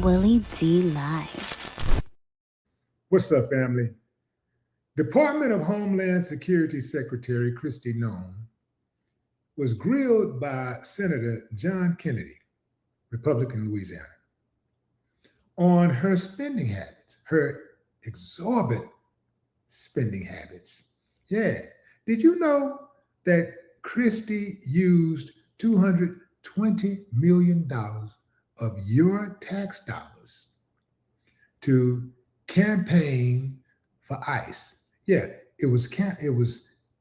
Willie D Live. What's up, family? Department of Homeland Security Secretary Kristi Noem was grilled by Senator John Kennedy, Republican Louisiana, on her spending habits, her exorbitant spending habits. Yeah. Did you know that Kristi used $220 million of your tax dollars to campaign for ICE? Yeah, it was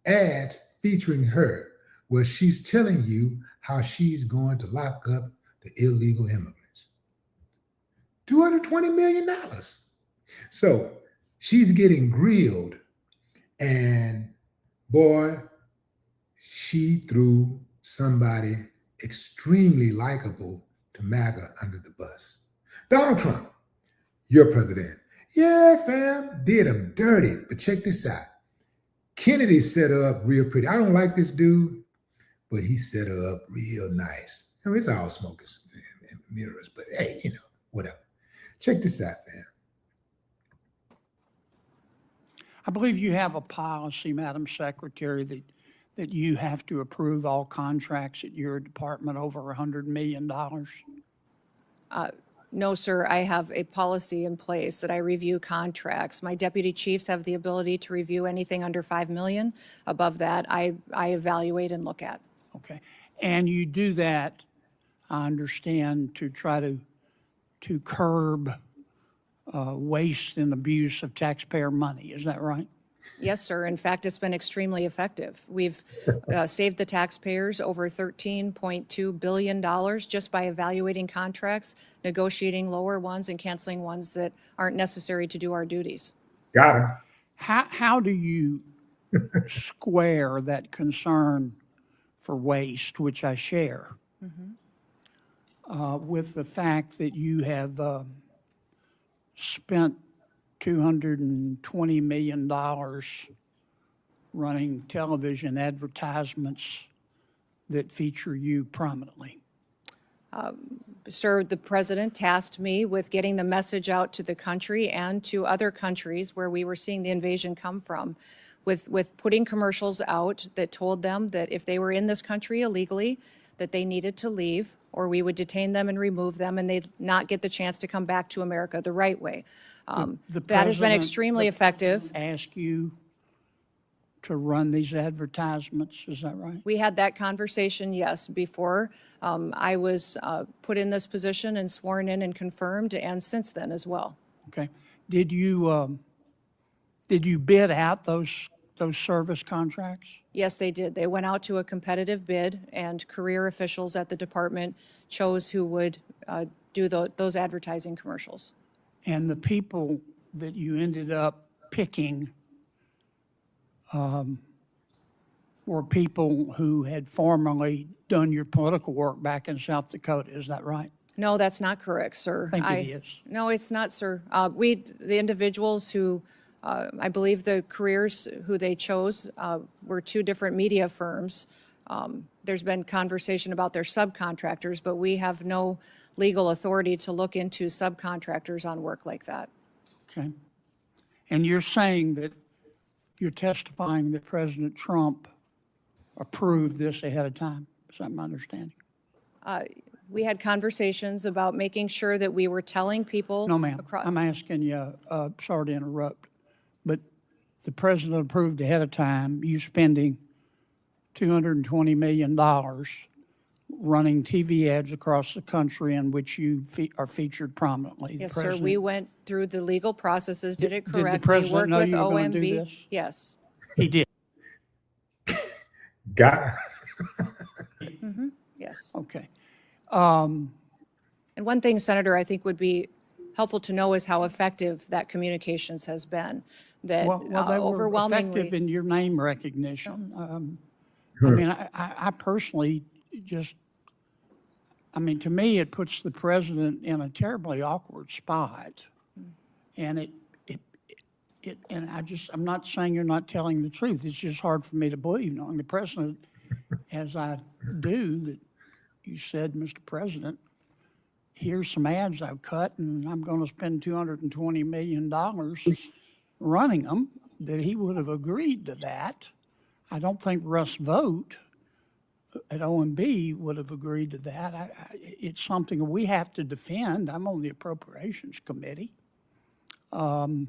ads featuring her where she's telling you how she's going to lock up the illegal immigrants. $220 million. So she's getting grilled, and boy, she threw somebody extremely likable to MAGA under the bus. Donald Trump, your president. Yeah, fam, did him dirty. But check this out. Kennedy set her up real pretty. I don't like this dude, but he set her up real nice. I mean, it's all smoke and mirrors, but hey, whatever. Check this out, fam. I believe you have a policy, Madam Secretary, that you have to approve all contracts at your department over $100 million. No, sir. I have a policy in place that I review contracts. My deputy chiefs have the ability to review anything under $5 million. Above that, I evaluate and look at. Okay. And you do that, I understand, to try to curb waste and abuse of taxpayer money. Is that right? Yes, sir. In fact, it's been extremely effective. We've saved the taxpayers over $13.2 billion just by evaluating contracts, negotiating lower ones, and canceling ones that aren't necessary to do our duties. Got him. How do you square that concern for waste, which I share, with the fact that you have spent $220 million running television advertisements that feature you prominently? Sir, the president tasked me with getting the message out to the country and to other countries where we were seeing the invasion come from, with putting commercials out that told them that if they were in this country illegally, that they needed to leave, or we would detain them and remove them, and they'd not get the chance to come back to America the right way. That has been extremely effective. Ask you to run these advertisements, is that right? We had that conversation, yes, before I was put in this position and sworn in and confirmed, and since then as well. Okay. Did you bid out those service contracts? Yes, they did. They went out to a competitive bid, and career officials at the department chose who would do those advertising commercials. And the people that you ended up picking were people who had formerly done your political work back in South Dakota. Is that right? No, that's not correct, sir. I think it is. No, it's not, sir. The individuals who, I believe the careers who they chose were two different media firms. There's been conversation about their subcontractors, but we have no legal authority to look into subcontractors on work like that. Okay. And you're saying that you're testifying that President Trump approved this ahead of time. Is that my understanding? We had conversations about making sure that we were telling people. No, ma'am. I'm asking you, sorry to interrupt, but the president approved ahead of time you spending $220 million running TV ads across the country in which you are featured prominently. Yes, sir. We went through the legal processes, did it correctly. Did the president know you were going to do this? Yes. He did. Got it. Yes. Okay. And one thing, Senator, I think would be helpful to know is how effective that communications has been. That well, they overwhelmingly were effective in your name recognition. I mean, I personally just, I mean, to me, it puts the president in a terribly awkward spot. And and I'm not saying you're not telling the truth. It's just hard for me to believe, knowing the president, as I do, that you said, Mr. President, here's some ads I've cut and I'm going to spend $220 million running them, that he would have agreed to that. I don't think Russ Vogt at OMB would have agreed to that. It's something we have to defend. I'm on the Appropriations Committee. My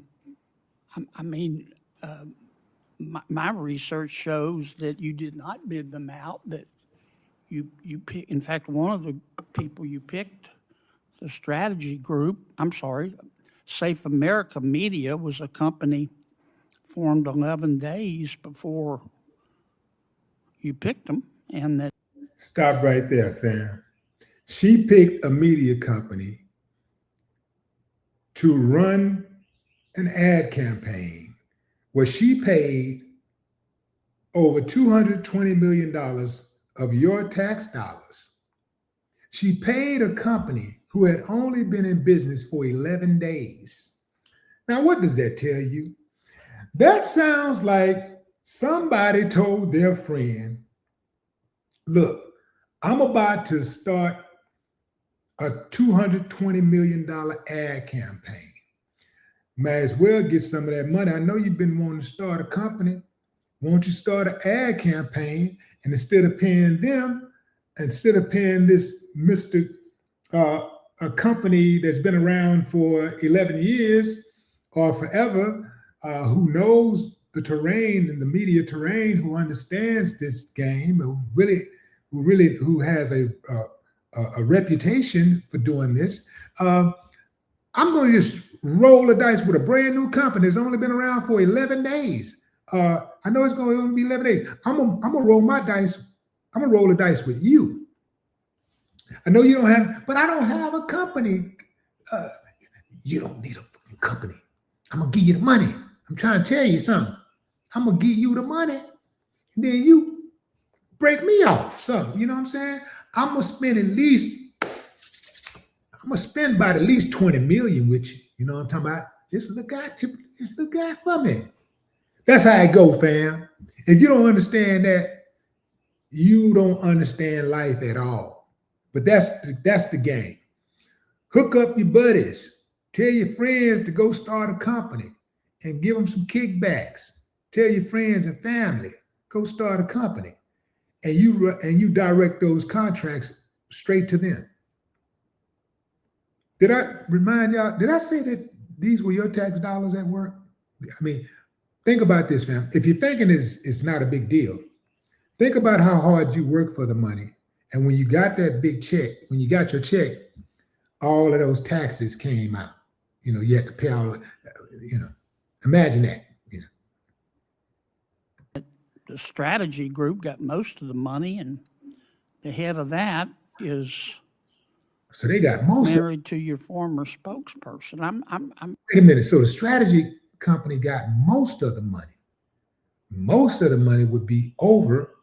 research shows that you did not bid them out, that you pick, in fact, one of the people you picked, the strategy group, Safe America Media was a company formed 11 days before you picked them, and that. Stop right there, fam. She picked a media company to run an ad campaign where she paid over $220 million of your tax dollars. She paid a company who had only been in business for 11 days. Now, what does that tell you? That sounds like somebody told their friend, look, I'm about to start a $220 million ad campaign. Might as well get some of that money. I know you've been wanting to start a company. Won't you start an ad campaign? And instead of paying them, instead of paying this Mr. A company that's been around for 11 years or forever, who knows the terrain and the media terrain, who understands this game, who has a reputation for doing this, I'm going to just roll the dice with a brand new company that's only been around for 11 days. I know it's going to only be 11 days. I'm gonna roll my dice. I'm gonna roll the dice with you. I know you don't have, but I don't have a company. You don't need a fucking company. I'm gonna give you the money. I'm trying to tell you something. I'm gonna give you the money, and then you break me off something. You know what I'm saying? I'm gonna spend about at least 20 million with you. You know what I'm talking about? This is the guy for me. That's how it go, fam. If you don't understand that, you don't understand life at all. But that's the game. Hook up your buddies. Tell your friends to go start a company and give them some kickbacks. Tell your friends and family, go start a company. And you direct those contracts straight to them. Did I remind y'all, did I say that these were your tax dollars at work? I mean, think about this, fam. If you're thinking it's not a big deal, think about how hard you work for the money. And when you got that big check, when you got your check, all of those taxes came out. You know, you had to pay all, imagine that. The strategy group got most of the money, and the head of that is so they got most married to your former spokesperson. Wait a minute. So the strategy company got most of the money. Most of the money would be over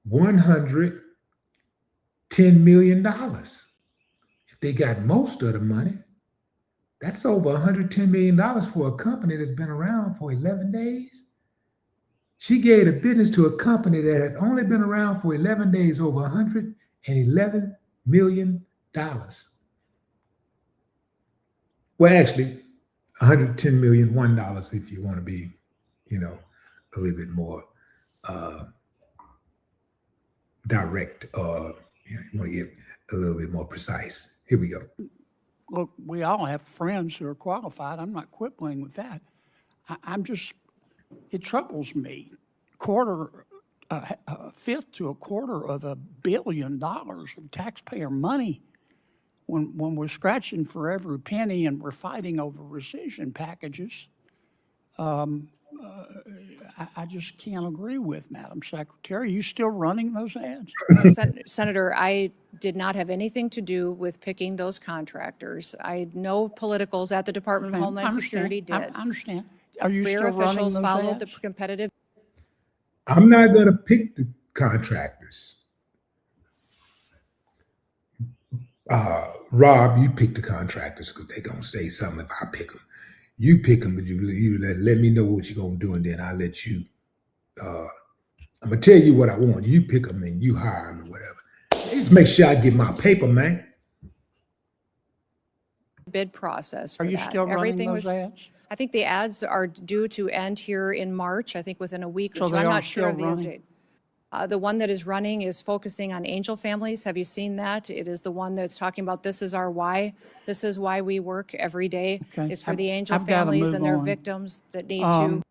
$110 million. If they got most of the money, that's over $110 million for a company that's been around for 11 days. She gave the business to a company that had only been around for 11 days, over $111 million. Well, actually, $110 million, $1 if you want to be, a little bit more direct, or you want to get a little bit more precise. Here we go. Look, we all have friends who are qualified. I'm not quibbling with that. It troubles me. A fifth to a quarter of $1 billion of taxpayer money when we're scratching for every penny and we're fighting over rescission packages. I just can't agree with Madam Secretary. Are you still running those ads? Senator, I did not have anything to do with picking those contractors. No politicals at the Department of Homeland Security did. I understand. Are you Career still running officials those followed ads? the competitive. I'm not going to pick the contractors. Rob, you pick the contractors because they're going to say something if I pick them. You pick them, but you let me know what you're going to do, and then I'll let you. I'm going to tell you what I want. You pick them and you hire them or whatever. Just make sure I get my paper, man. bid process for Are you that. still running Everything those was. ads? I think the ads are due to end here in March, I think within a week or So two. they I'm are not sure of the still running? update. The one that is running is focusing on angel families. Have you seen that? It is the one that's talking about this is our why. This is why we work every day. Okay. Is for the angel I've gotta families move and their on. victims that need to.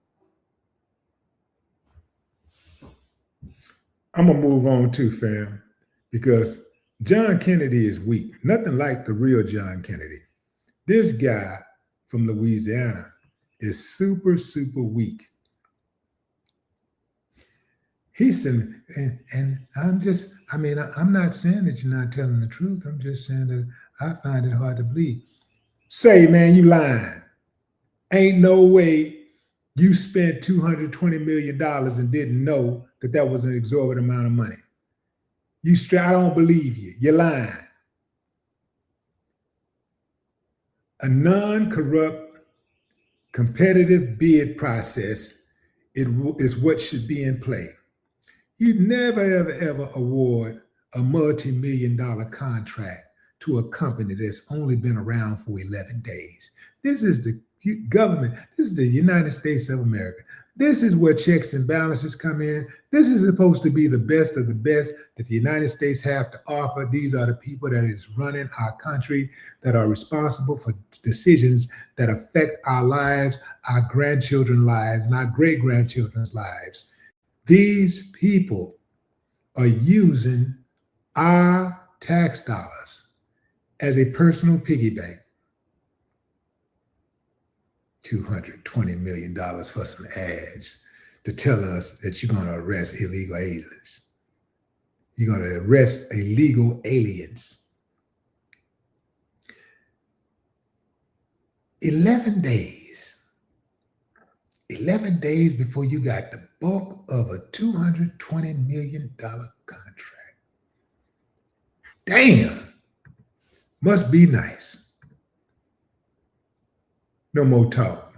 I'm gonna move on too, fam, because John Kennedy is weak. Nothing like the real John Kennedy. This guy from Louisiana is super, super weak. He said, and I'm just, I mean, I'm not saying that you're not telling the truth. I'm just saying that I find it hard to believe. Say, man, you lying. Ain't no way you spent $220 million and didn't know that that was an exorbitant amount of money. I don't believe you. You're lying. A non-corrupt, competitive bid process is what should be in play. You never, ever, ever award a multi-million-dollar contract to a company that's only been around for 11 days. This is the government. This is the United States of America. This is where checks and balances come in. This is supposed to be the best of the best that the United States have to offer. These are the people that is running our country, that are responsible for decisions that affect our lives, our grandchildren's lives, and our great-grandchildren's lives. These people are using our tax dollars as a personal piggy bank. $220 million for some ads to tell us that you're going to arrest illegal aliens. You're going to arrest illegal aliens. 11 days. 11 days before you got the bulk of a $220 million contract. Damn. Must be nice. No more talk.